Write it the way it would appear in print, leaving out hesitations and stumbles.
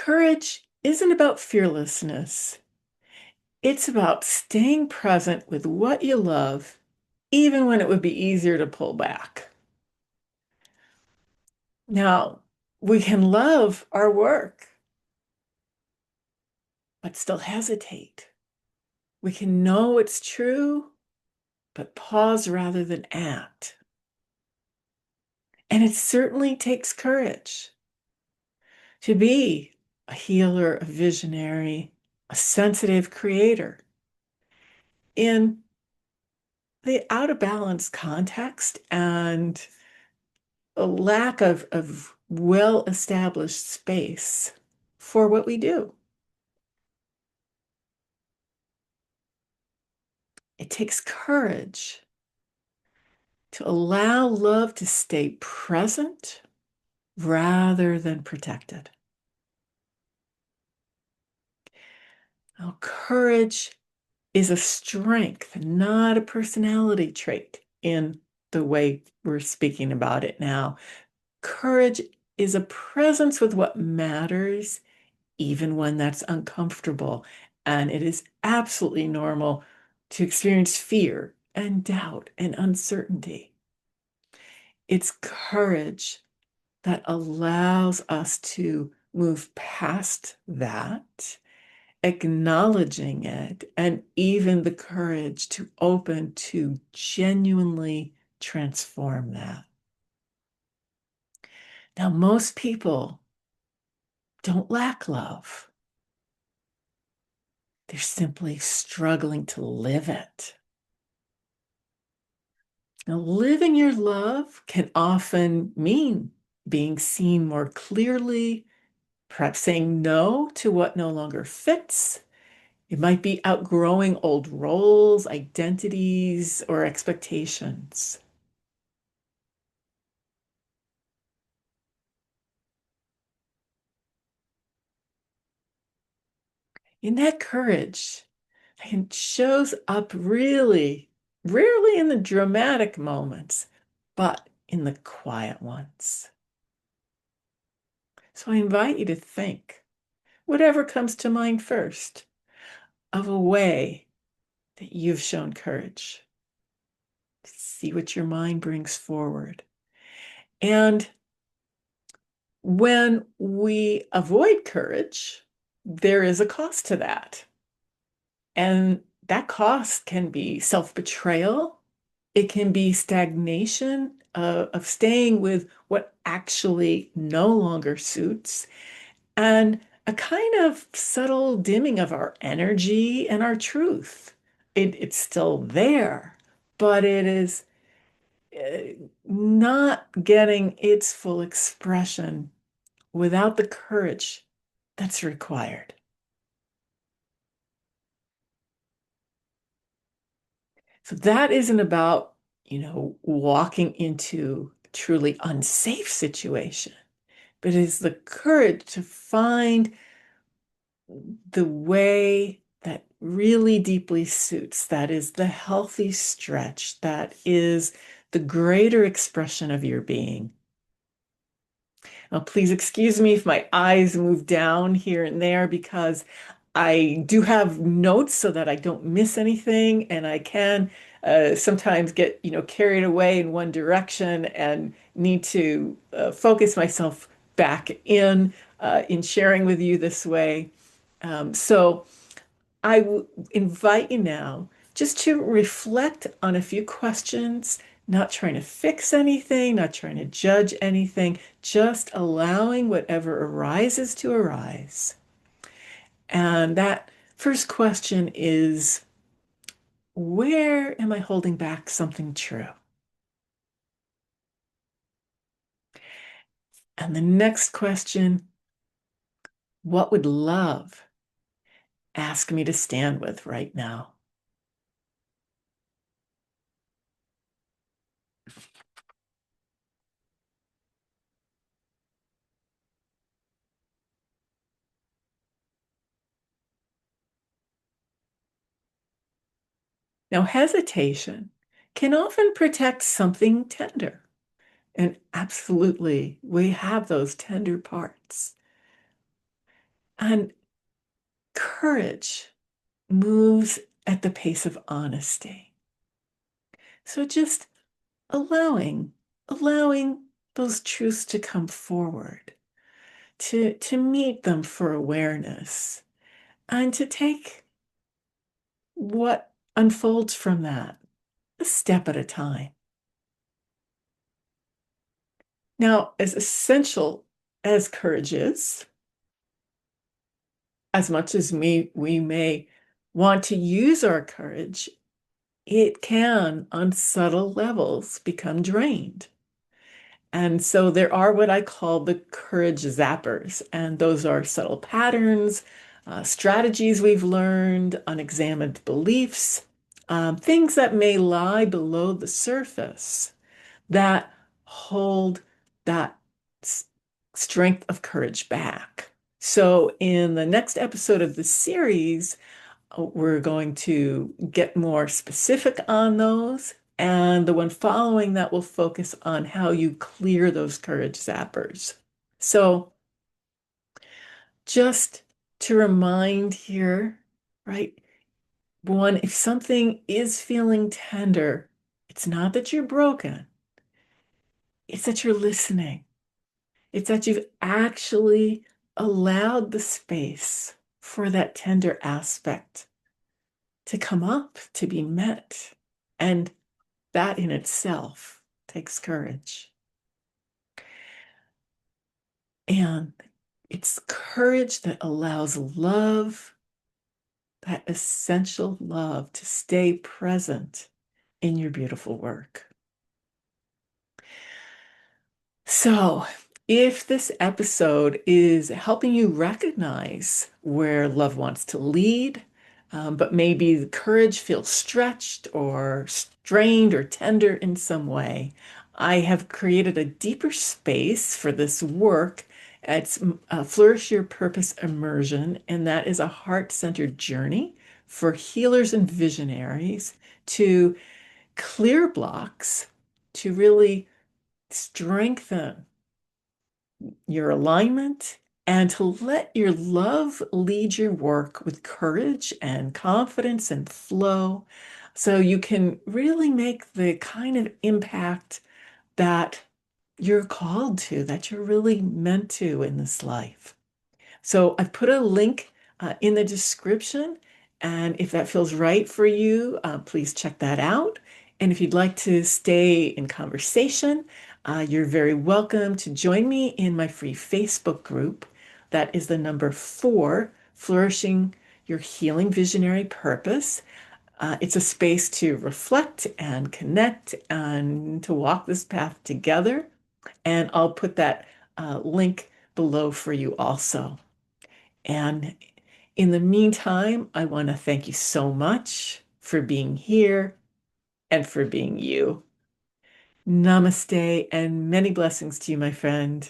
Courage isn't about fearlessness. It's about staying present with what you love, even when it would be easier to pull back. Now, we can love our work, but still hesitate. We can know it's true, but pause rather than act. And it certainly takes courage to be a healer, a visionary, a sensitive creator in the out of balance context and a lack of well-established space for what we do. It takes courage to allow love to stay present rather than protected. Now, courage is a strength, not a personality trait in the way we're speaking about it now. Courage is a presence with what matters, even when that's uncomfortable. And it is absolutely normal to experience fear and doubt and uncertainty. It's courage that allows us to move past that, acknowledging it, and even the courage to open to genuinely transform that. Now, most people don't lack love. They're simply struggling to live it. Now, living your love can often mean being seen more clearly, perhaps saying no to what no longer fits. It might be outgrowing old roles, identities, or expectations. In that courage, it shows up really, rarely in the dramatic moments, but in the quiet ones. So I invite you to think, whatever comes to mind first, of a way that you've shown courage. See what your mind brings forward. And when we avoid courage, there is a cost to that. And that cost can be self-betrayal. It can be stagnation of staying with what actually no longer suits, and a kind of subtle dimming of our energy and our truth. It's still there, but it is not getting its full expression without the courage that's required. So that isn't about, walking into a truly unsafe situation, but it is the courage to find the way that really deeply suits, that is the healthy stretch, that is the greater expression of your being. Now, please excuse me if my eyes move down here and there because I do have notes so that I don't miss anything, and I can sometimes get, carried away in one direction and need to focus myself back in sharing with you this way. So I invite you now just to reflect on a few questions, not trying to fix anything, not trying to judge anything, just allowing whatever arises to arise. And that first question is, where am I holding back something true? And the next question, what would love ask me to stand with right now? Now, hesitation can often protect something tender. And absolutely, we have those tender parts. And courage moves at the pace of honesty. So just allowing those truths to come forward, to meet them for awareness, and to take what unfolds from that a step at a time. Now, as essential as courage is, as much as we may want to use our courage, it can, on subtle levels, become drained. And so there are what I call the courage zappers, and those are subtle patterns, strategies we've learned, unexamined beliefs, things that may lie below the surface that hold that strength of courage back. So, in the next episode of the series, we're going to get more specific on those. And the one following that will focus on how you clear those courage zappers. So, just to remind here, right? One, if something is feeling tender, it's not that you're broken, it's that you're listening. It's that you've actually allowed the space for that tender aspect to come up, to be met. And that in itself takes courage. And it's courage that allows love, that essential love, to stay present in your beautiful work. So, if this episode is helping you recognize where love wants to lead, but maybe the courage feels stretched or strained or tender in some way, I have created a deeper space for this work. It's Flourish Your Purpose Immersion, and that is a heart-centered journey for healers and visionaries to clear blocks, to really strengthen your alignment, and to let your love lead your work with courage and confidence and flow so you can really make the kind of impact that you're called to, that you're really meant to in this life. So I've put a link in the description, and if that feels right for you, please check that out. And if you'd like to stay in conversation, you're very welcome to join me in my free Facebook group. That is the number 4, Flourishing Your Healing Visionary Purpose. It's a space to reflect and connect and to walk this path together. And I'll put that link below for you also. And in the meantime, I want to thank you so much for being here and for being you. Namaste and many blessings to you, my friend.